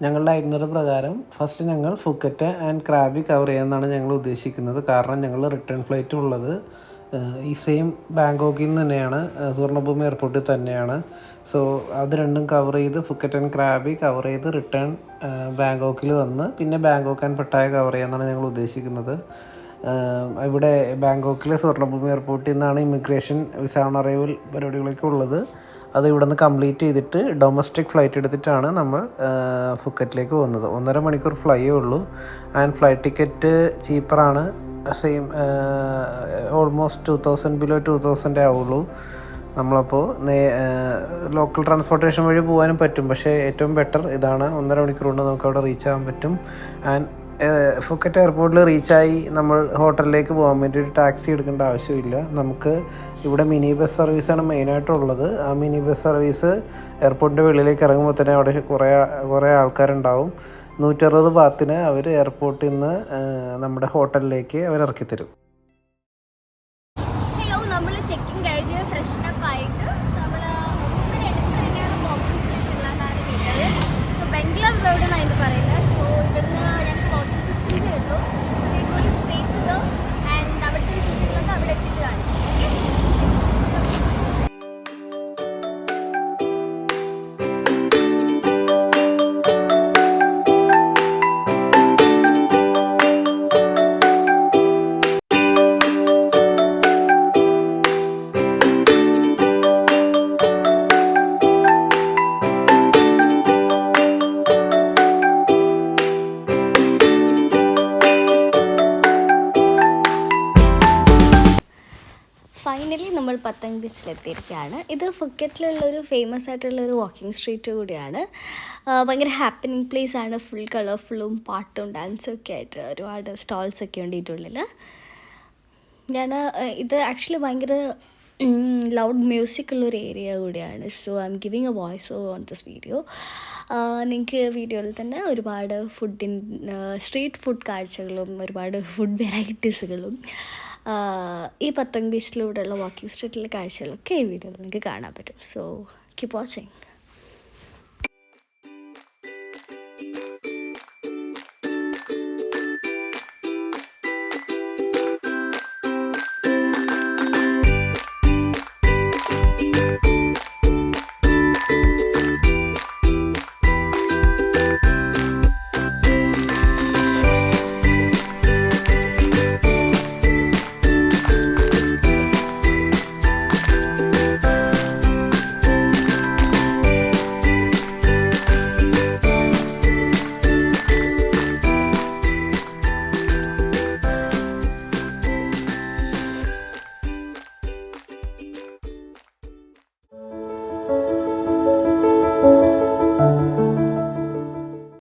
ഞങ്ങളുടെ ഐറ്റിനറി പ്രകാരം ഫസ്റ്റ് ഞങ്ങൾ ഫുക്കറ്റ് ആൻഡ് ക്രാബി കവർ ചെയ്യാമെന്നാണ് ഞങ്ങൾ ഉദ്ദേശിക്കുന്നത്. കാരണം ഞങ്ങൾ റിട്ടേൺ ഫ്ലൈറ്റ് ഉള്ളത് ഈ സെയിം ബാങ്കോക്കിൽ നിന്ന് തന്നെയാണ്, സുവർണഭൂമി എയർപോർട്ടിൽ തന്നെയാണ്. സോ അത് രണ്ടും കവർ ചെയ്ത് ഫുക്കറ്റ് ആൻഡ് ക്രാബി കവർ ചെയ്ത് റിട്ടേൺ ബാങ്കോക്കിൽ വന്ന് പിന്നെ ബാങ്കോക്ക് ആൻഡ് പട്ടായ കവർ ചെയ്യാമെന്നാണ് ഞങ്ങൾ ഉദ്ദേശിക്കുന്നത്. ഇവിടെ ബാങ്കോക്കിലെ സുവർണഭൂമി എയർപോർട്ടിൽ നിന്നാണ് ഇമിഗ്രേഷൻ വിസ ഓൺ അറൈവൽ പരിപാടികളൊക്കെ ഉള്ളത്. അത് ഇവിടെ നിന്ന് കംപ്ലീറ്റ് ചെയ്തിട്ട് ഡൊമസ്റ്റിക് ഫ്ലൈറ്റ് എടുത്തിട്ടാണ് നമ്മൾ ഫുക്കറ്റിലേക്ക് പോകുന്നത്. 1.5 മണിക്കൂർ ഫ്ലൈയേ ഉള്ളൂ. ആൻഡ് ഫ്ലൈറ്റ് ടിക്കറ്റ് ചീപ്പറാണ്. സെയിം ഓൾമോസ്റ്റ് 2000 ബിലോ 2000 ആവുള്ളൂ. നമ്മളപ്പോൾ ലോക്കൽ ട്രാൻസ്പോർട്ടേഷൻ വഴി പോകാനും പറ്റും. പക്ഷേ ഏറ്റവും ബെറ്റർ ഇതാണ്. 1.5 മണിക്കൂർ കൊണ്ട് നമുക്ക് അവിടെ റീച്ച് ആകാൻ പറ്റും. ആൻഡ് ഫുക്കറ്റ് എയർപോർട്ടിൽ റീച്ചായി നമ്മൾ ഹോട്ടലിലേക്ക് പോകാൻ വേണ്ടിയിട്ട് ടാക്സി എടുക്കേണ്ട ആവശ്യമില്ല. നമുക്ക് ഇവിടെ മിനി ബസ് സർവീസാണ് മെയിനായിട്ടുള്ളത്. ആ മിനി ബസ് സർവീസ് എയർപോർട്ടിൻ്റെ വെളിയിലേക്ക് ഇറങ്ങുമ്പോൾ തന്നെ അവിടെ കുറേ ആൾക്കാരുണ്ടാവും. 160 ബാത്തിന് അവർ എയർപോർട്ടിൽ നിന്ന് നമ്മുടെ ഹോട്ടലിലേക്ക് അവർ ഇറക്കിത്തരും. ഹലോ, നമ്മൾ ചെക്കിങ് കഴിഞ്ഞ് ഫ്രഷ്നപ്പ് ആയിട്ട് നമ്മൾ അടുത്ത് തന്നെയാണ് വാക്കിംഗ് സ്ട്രീറ്റ് ഉള്ളതാണ് വീട്ടിൽ. സോ ബംഗ്ലാവ് റോഡ് എന്നാണ് ഇത് പറയുന്നത്. സോ ഇവിടുന്ന് ഞങ്ങൾക്ക് വാക്കിംഗ് ഡിസ്റ്റൻസേ ഉള്ളൂ. So we going straight to the and അവിടുത്തെ വിശേഷങ്ങളൊക്കെ അവിടെ എത്തിയിട്ട് കാണിച്ചു. ഫൈനലി നമ്മൾ പത്തങ് ബീച്ചിലെത്തിയിരിക്കുകയാണ്. ഇത് ഫുക്കറ്റിലുള്ളൊരു ഫേമസ് ആയിട്ടുള്ളൊരു വാക്കിംഗ് സ്ട്രീറ്റ് കൂടിയാണ്. ഭയങ്കര ഹാപ്പനിങ് പ്ലേസ് ആണ്. ഫുൾ കളർഫുള്ളും പാട്ടും ഡാൻസും ഒക്കെ ആയിട്ട് ഒരുപാട് സ്റ്റോൾസൊക്കെ ഉണ്ട് ഇതിനുള്ളിൽ. ഇത് ആക്ച്വലി ഭയങ്കര ലൗഡ് മ്യൂസിക് ഉള്ളൊരു ഏരിയ കൂടിയാണ്. So I M giving A voice over on this video. നിങ്ങൾക്ക് വീഡിയോയിൽ തന്നെ ഒരുപാട് സ്ട്രീറ്റ് ഫുഡ് കാഴ്ചകളും ഒരുപാട് ഫുഡ് വെറൈറ്റീസുകളും ഈ പത്തങ് ബീച്ചിലൂടെയുള്ള വാക്കിംഗ് സ്ട്രീറ്റിലെ കാഴ്ചകളൊക്കെ ഈ വീഡിയോയിൽ നിങ്ങൾക്ക് കാണാൻ പറ്റും. So keep watching.